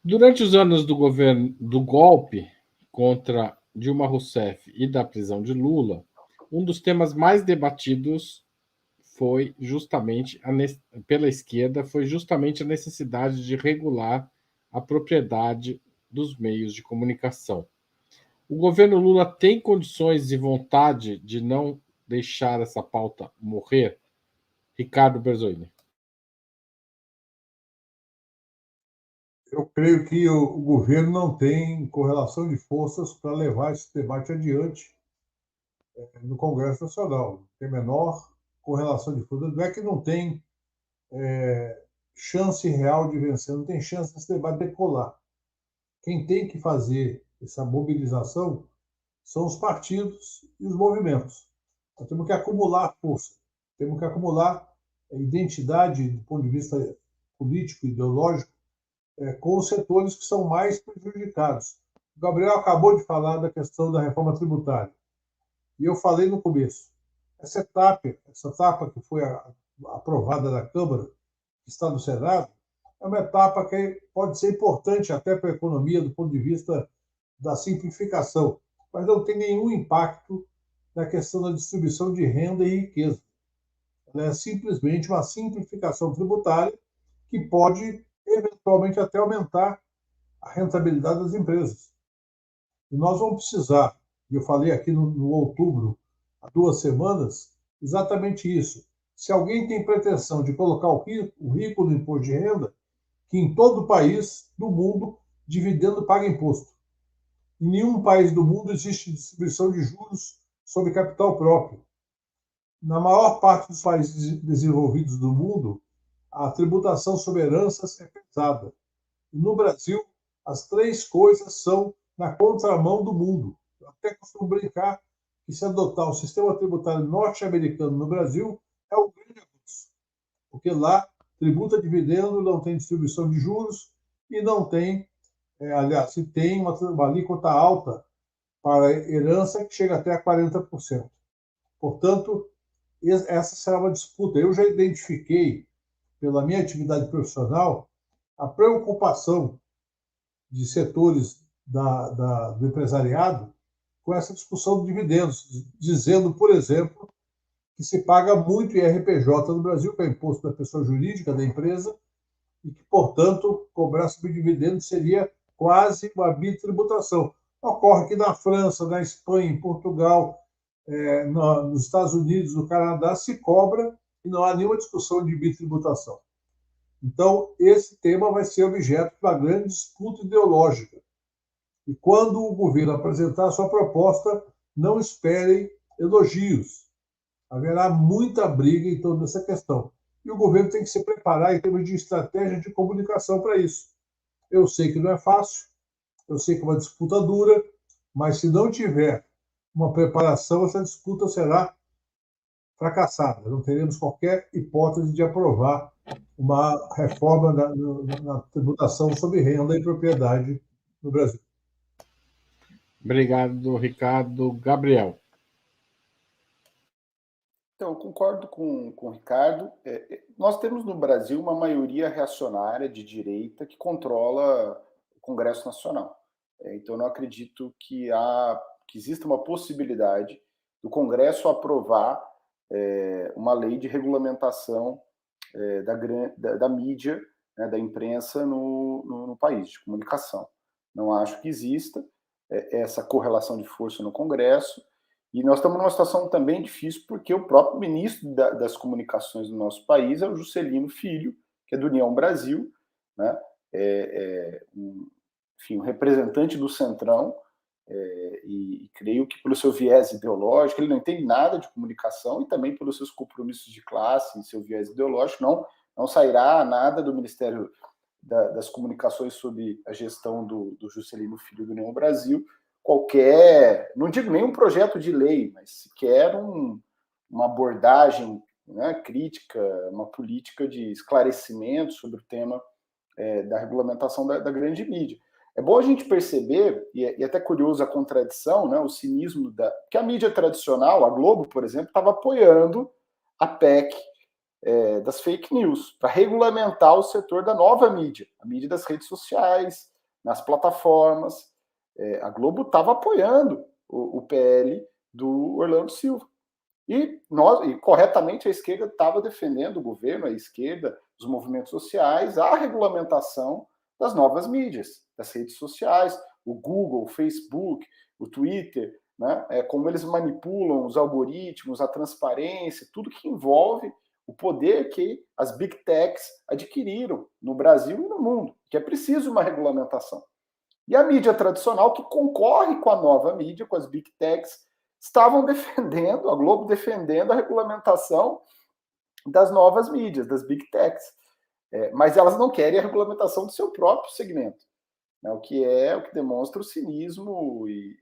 Durante os anos do governo do golpe contra Dilma Rousseff e da prisão de Lula, um dos temas mais debatidos foi justamente pela esquerda foi justamente a necessidade de regular a propriedade dos meios de comunicação. O governo Lula tem condições e vontade de não deixar essa pauta morrer? Ricardo Berzoni. Eu creio que o governo não tem correlação de forças para levar esse debate adiante no Congresso Nacional. Tem menor correlação de forças. Não é que não tem chance real de vencer, não tem chance desse debate decolar. Quem tem que fazer essa mobilização são os partidos e os movimentos. Nós temos que acumular força, temos que acumular identidade do ponto de vista político, ideológico, com os setores que são mais prejudicados. O Gabriel acabou de falar da questão da reforma tributária. E eu falei no começo, essa etapa que foi aprovada na Câmara, que está no Senado, é uma etapa que pode ser importante até para a economia do ponto de vista da simplificação, mas não tem nenhum impacto na questão da distribuição de renda e riqueza. Ela é simplesmente uma simplificação tributária que pode, eventualmente, até aumentar a rentabilidade das empresas. E nós vamos precisar, e eu falei aqui no outubro, há 2 semanas, exatamente isso. Se alguém tem pretensão de colocar o rico no imposto de renda, que em todo o país do mundo, dividendo paga imposto. Em nenhum país do mundo existe distribuição de juros sobre capital próprio. Na maior parte dos países desenvolvidos do mundo, a tributação sobre heranças é pesada. E no Brasil, as três coisas são na contramão do mundo. Eu até costumo brincar que se adotar o sistema tributário norte-americano no Brasil, é um grande avanço. Porque lá tributa dividendo, não tem distribuição de juros e não tem, aliás, se tem uma alíquota alta para herança que chega até a 40%. Portanto, essa será uma disputa. Eu já identifiquei, pela minha atividade profissional, a preocupação de setores do empresariado com essa discussão de dividendos, dizendo, por exemplo, que se paga muito IRPJ no Brasil, que é o imposto da pessoa jurídica da empresa, e que, portanto, cobrar sobre dividendos seria quase uma bitributação. Ocorre que na França, na Espanha, em Portugal, nos Estados Unidos, no Canadá, se cobra e não há nenhuma discussão de bitributação. Então, esse tema vai ser objeto de uma grande disputa ideológica. E quando o governo apresentar a sua proposta, não esperem elogios. Haverá muita briga em torno dessa questão. E o governo tem que se preparar em termos de estratégia de comunicação para isso. Eu sei que não é fácil, eu sei que é uma disputa dura, mas se não tiver uma preparação, essa disputa será fracassada. Não teremos qualquer hipótese de aprovar uma reforma na tributação sobre renda e propriedade no Brasil. Obrigado, Ricardo. Gabriel. Então, eu concordo com o Ricardo. Nós temos no Brasil uma maioria reacionária de direita que controla o Congresso Nacional. Então, eu não acredito que exista uma possibilidade do Congresso aprovar uma lei de regulamentação da mídia, né, da imprensa no país, de comunicação. Não acho que exista essa correlação de força no Congresso. E nós estamos numa situação também difícil porque o próprio ministro das comunicações do nosso país é o Juscelino Filho, que é do União Brasil, né? Um representante do Centrão, e creio que pelo seu viés ideológico, ele não entende nada de comunicação e também pelos seus compromissos de classe e seu viés ideológico, não sairá nada do Ministério das Comunicações sob a gestão do Juscelino Filho do União Brasil, não digo nenhum projeto de lei, mas sequer uma abordagem, né, crítica, uma política de esclarecimento sobre o tema da regulamentação da grande mídia. É bom a gente perceber, e é até curioso a contradição, né, o cinismo que a mídia tradicional, a Globo, por exemplo, estava apoiando a PEC das fake news, para regulamentar o setor da nova mídia, a mídia das redes sociais, nas plataformas. A Globo estava apoiando o PL do Orlando Silva. E corretamente, a esquerda estava defendendo, o governo, a esquerda, os movimentos sociais, a regulamentação das novas mídias, das redes sociais, o Google, o Facebook, o Twitter, né? Como eles manipulam os algoritmos, a transparência, tudo que envolve o poder que as Big Techs adquiriram no Brasil e no mundo, que é preciso uma regulamentação. E a mídia tradicional, que concorre com a nova mídia, com as Big Techs, estavam defendendo, a Globo defendendo a regulamentação das novas mídias, das Big Techs. Mas elas não querem a regulamentação do seu próprio segmento, né? O que demonstra o cinismo e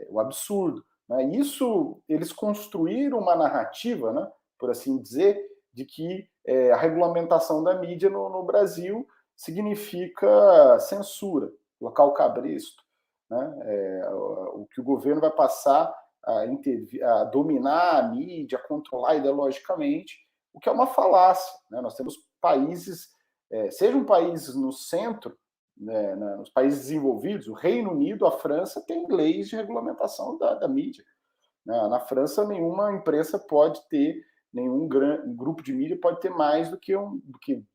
o absurdo, né? Isso, eles construíram uma narrativa, né, por assim dizer, de que a regulamentação da mídia no Brasil significa censura, colocar o cabresto, né? O que o governo vai passar a dominar a mídia, a controlar ideologicamente, o que é uma falácia, né? Nós temos países, sejam países no centro, né, nos países desenvolvidos, o Reino Unido, a França, tem leis de regulamentação da mídia. Né? Na França, nenhuma imprensa pode ter, nenhum grupo de mídia pode ter mais do que,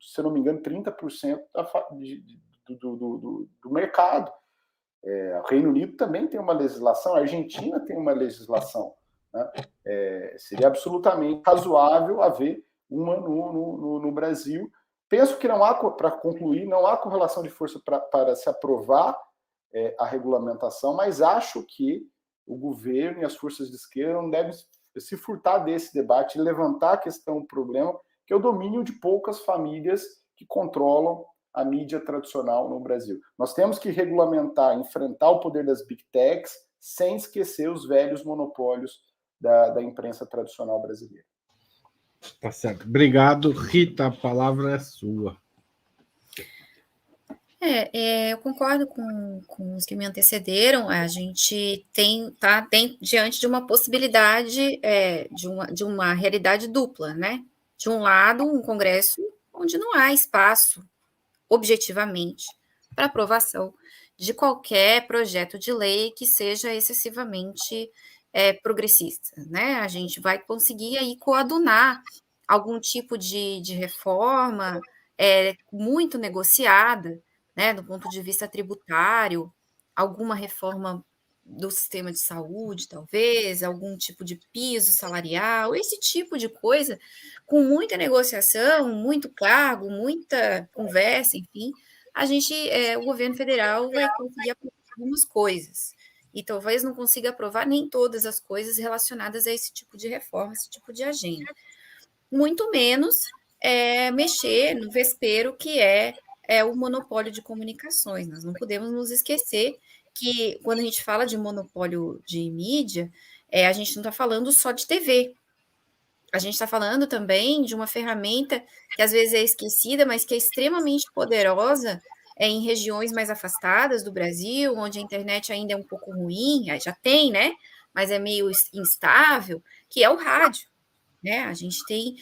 se eu não me engano, 30% do mercado. O Reino Unido também tem uma legislação, a Argentina tem uma legislação. Né? Seria absolutamente razoável haver uma no Brasil. Penso que não há, para concluir, não há correlação de força para se aprovar a regulamentação, mas acho que o governo e as forças de esquerda não devem se furtar desse debate e levantar a questão, o problema, que é o domínio de poucas famílias que controlam a mídia tradicional no Brasil. Nós temos que regulamentar, enfrentar o poder das Big Techs, sem esquecer os velhos monopólios da imprensa tradicional brasileira. Tá certo. Obrigado, Rita. A palavra é sua. Eu concordo com os que me antecederam. A gente está diante de uma possibilidade de uma realidade dupla, né? De um lado, um Congresso onde não há espaço, objetivamente, para aprovação de qualquer projeto de lei que seja excessivamente progressista, né? A gente vai conseguir aí coadunar algum tipo de reforma muito negociada, né, do ponto de vista tributário, alguma reforma do sistema de saúde, talvez, algum tipo de piso salarial, esse tipo de coisa, com muita negociação, muito cargo, muita conversa, enfim, o governo federal vai conseguir aprovar algumas coisas. E talvez não consiga aprovar nem todas as coisas relacionadas a esse tipo de reforma, esse tipo de agenda. Muito menos mexer no vespeiro que é o monopólio de comunicações. Nós não podemos nos esquecer que, quando a gente fala de monopólio de mídia, a gente não está falando só de TV. A gente está falando também de uma ferramenta que às vezes é esquecida, mas que é extremamente poderosa em regiões mais afastadas do Brasil, onde a internet ainda é um pouco ruim, já tem, né? Mas é meio instável, que é o rádio. Né? A gente tem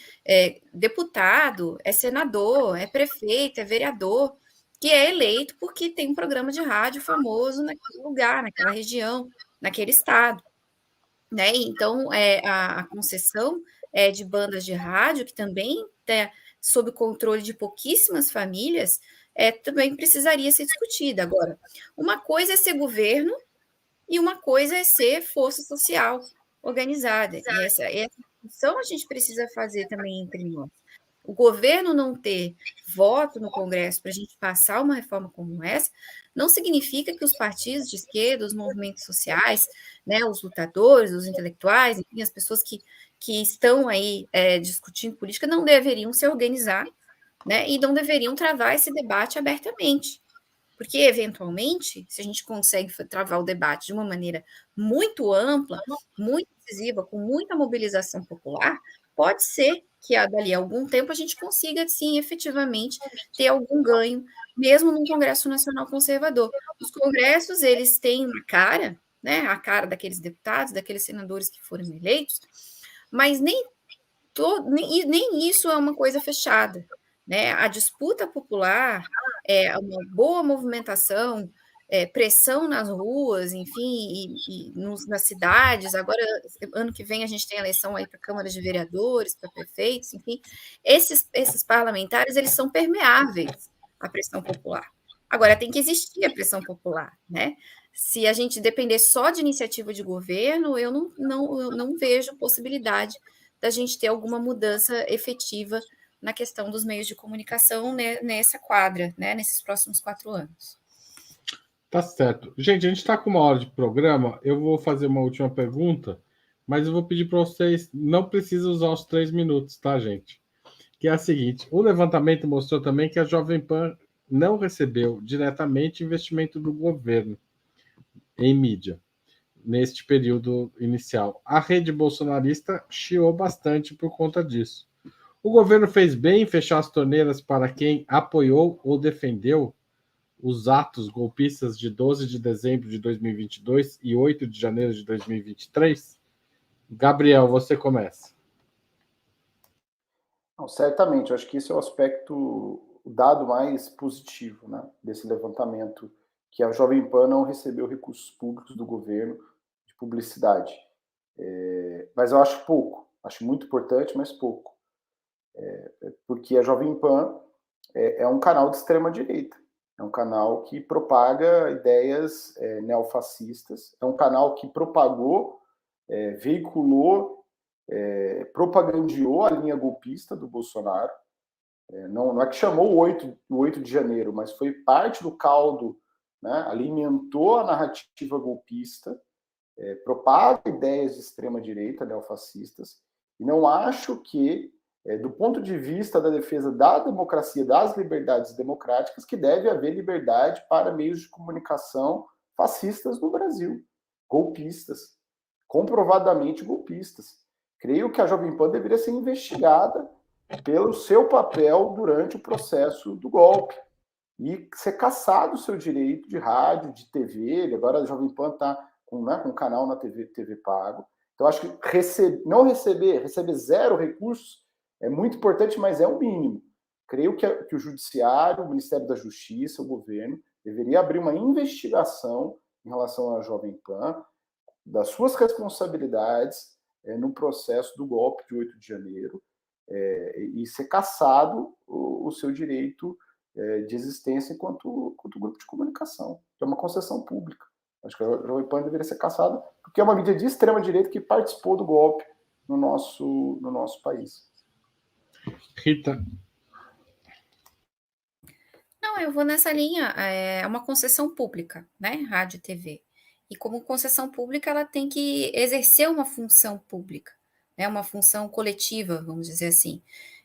deputado, senador, prefeito, vereador, que é eleito porque tem um programa de rádio famoso naquele lugar, naquela região, naquele estado. Né? Então, a concessão de bandas de rádio, que também está sob controle de pouquíssimas famílias, também precisaria ser discutida. Agora, uma coisa é ser governo e uma coisa é ser força social organizada. E essa discussão a gente precisa fazer também entre nós. O governo não ter voto no Congresso para a gente passar uma reforma como essa, não significa que os partidos de esquerda, os movimentos sociais, né, os lutadores, os intelectuais, enfim, as pessoas que estão aí discutindo política, não deveriam se organizar, né, e não deveriam travar esse debate abertamente. Porque, eventualmente, se a gente consegue travar o debate de uma maneira muito ampla, muito decisiva, com muita mobilização popular, pode ser que dali a algum tempo a gente consiga, sim, efetivamente, ter algum ganho, mesmo num Congresso Nacional Conservador. Os congressos, eles têm uma cara, né, a cara daqueles deputados, daqueles senadores que foram eleitos, mas nem isso é uma coisa fechada. Né? A disputa popular, uma boa movimentação, pressão nas ruas, enfim, nas cidades. Agora, ano que vem, a gente tem eleição aí para câmaras de vereadores, para prefeitos, enfim. Esses parlamentares, eles são permeáveis à pressão popular. Agora, tem que existir a pressão popular, né? Se a gente depender só de iniciativa de governo, eu não vejo possibilidade da gente ter alguma mudança efetiva na questão dos meios de comunicação, né, nessa quadra, né, nesses próximos 4 anos. Tá certo. Gente, a gente está com 1 hora de programa. Eu vou fazer uma última pergunta, mas eu vou pedir para vocês, não precisa usar os 3 minutos, tá, gente? Que é a seguinte: o levantamento mostrou também que a Jovem Pan não recebeu diretamente investimento do governo em mídia neste período inicial. A rede bolsonarista chiou bastante por conta disso. O governo fez bem em fechar as torneiras para quem apoiou ou defendeu os atos golpistas de 12 de dezembro de 2022 e 8 de janeiro de 2023? Gabriel, você começa. Não, certamente, eu acho que esse é o aspecto, o dado mais positivo, né, desse levantamento, que a Jovem Pan não recebeu recursos públicos do governo de publicidade. Mas eu acho pouco, acho muito importante, mas pouco. Porque a Jovem Pan é um canal de extrema-direita, é um canal que propaga ideias neofascistas, é um canal que propagou, veiculou, propagandeou a linha golpista do Bolsonaro. Não é que chamou o 8 de janeiro, mas foi parte do caldo, né, alimentou a narrativa golpista, propaga ideias de extrema-direita, neofascistas, e não acho que, do ponto de vista da defesa da democracia, das liberdades democráticas, que deve haver liberdade para meios de comunicação fascistas no Brasil, golpistas, comprovadamente golpistas. Creio que a Jovem Pan deveria ser investigada pelo seu papel durante o processo do golpe e ser cassado o seu direito de rádio, de TV. Agora a Jovem Pan está com um canal na TV pago. Então, acho que receber 0 recursos é muito importante, mas é o mínimo. Creio que o Judiciário, o Ministério da Justiça, o governo, deveria abrir uma investigação em relação à Jovem Pan, das suas responsabilidades no processo do golpe de 8 de janeiro, e ser cassado o seu direito de existência enquanto grupo de comunicação, que é uma concessão pública. Acho que a Jovem Pan deveria ser cassada, porque é uma mídia de extrema-direita que participou do golpe no nosso país. Rita. Não, eu vou nessa linha. É uma concessão pública, né? Rádio e TV. E como concessão pública, ela tem que exercer uma função pública, né? Uma função coletiva, vamos dizer assim.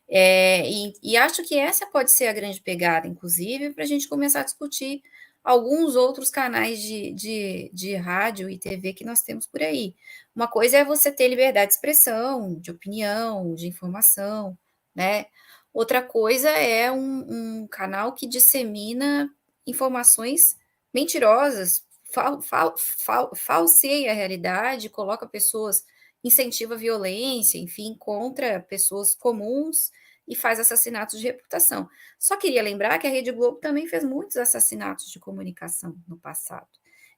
E acho que essa pode ser a grande pegada, inclusive, para a gente começar a discutir alguns outros canais de rádio e TV que nós temos por aí. Uma coisa é você ter liberdade de expressão, de opinião, de informação, né? Outra coisa é um canal que dissemina informações mentirosas, falseia a realidade, coloca pessoas, incentiva a violência, enfim, contra pessoas comuns e faz assassinatos de reputação. Só queria lembrar que a Rede Globo também fez muitos assassinatos de comunicação no passado.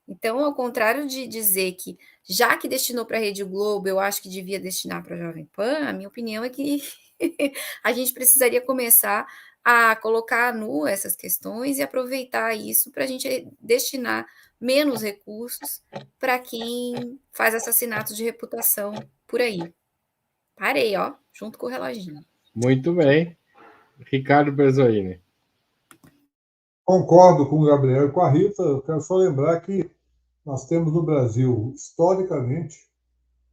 Então, ao contrário de dizer que, já que destinou para a Rede Globo, eu acho que devia destinar para a Jovem Pan, a minha opinião é que a gente precisaria começar a colocar a nu essas questões e aproveitar isso para a gente destinar menos recursos para quem faz assassinatos de reputação por aí. Parei, ó, junto com o reloginho. Muito bem. Ricardo Berzoini. Concordo com o Gabriel e com a Rita. Eu quero só lembrar que nós temos no Brasil, historicamente,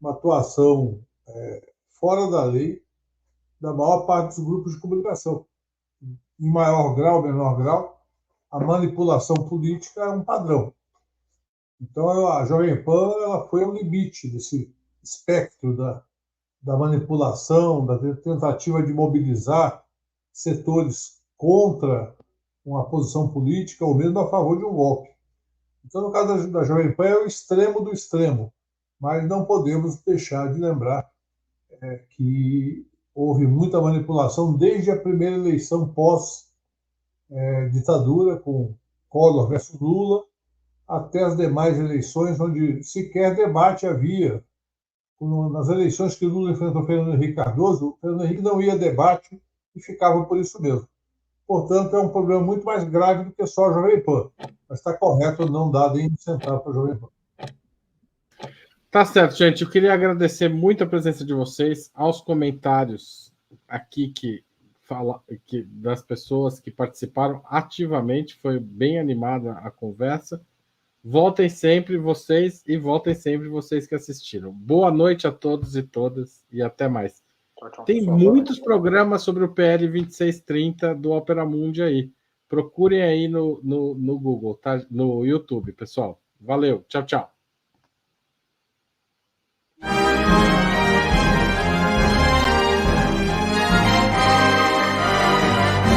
uma atuação fora da lei da maior parte dos grupos de comunicação. Em maior grau, menor grau, a manipulação política é um padrão. Então, a Jovem Pan ela foi ao limite desse espectro da manipulação, da tentativa de mobilizar setores contra uma posição política ou mesmo a favor de um golpe. Então, no caso da Jovem Pan, é o extremo do extremo, mas não podemos deixar de lembrar que houve muita manipulação desde a primeira eleição ditadura, com Collor versus Lula, até as demais eleições, onde sequer debate havia. Nas eleições que Lula enfrentou Fernando Henrique Cardoso, Fernando Henrique não ia a debate e ficava por isso mesmo. Portanto, é um problema muito mais grave do que só a Jovem Pan. Mas está correto não dar nem centavo para a Jovem Pan. Tá certo, gente. Eu queria agradecer muito a presença de vocês, aos comentários aqui das pessoas que participaram ativamente. Foi bem animada a conversa. Voltem sempre vocês e voltem sempre vocês que assistiram. Boa noite a todos e todas e até mais. Tem muitos programas sobre o PL 2630 do Opera Mundi aí. Procurem aí no Google, tá? No YouTube, pessoal. Valeu. Tchau, tchau.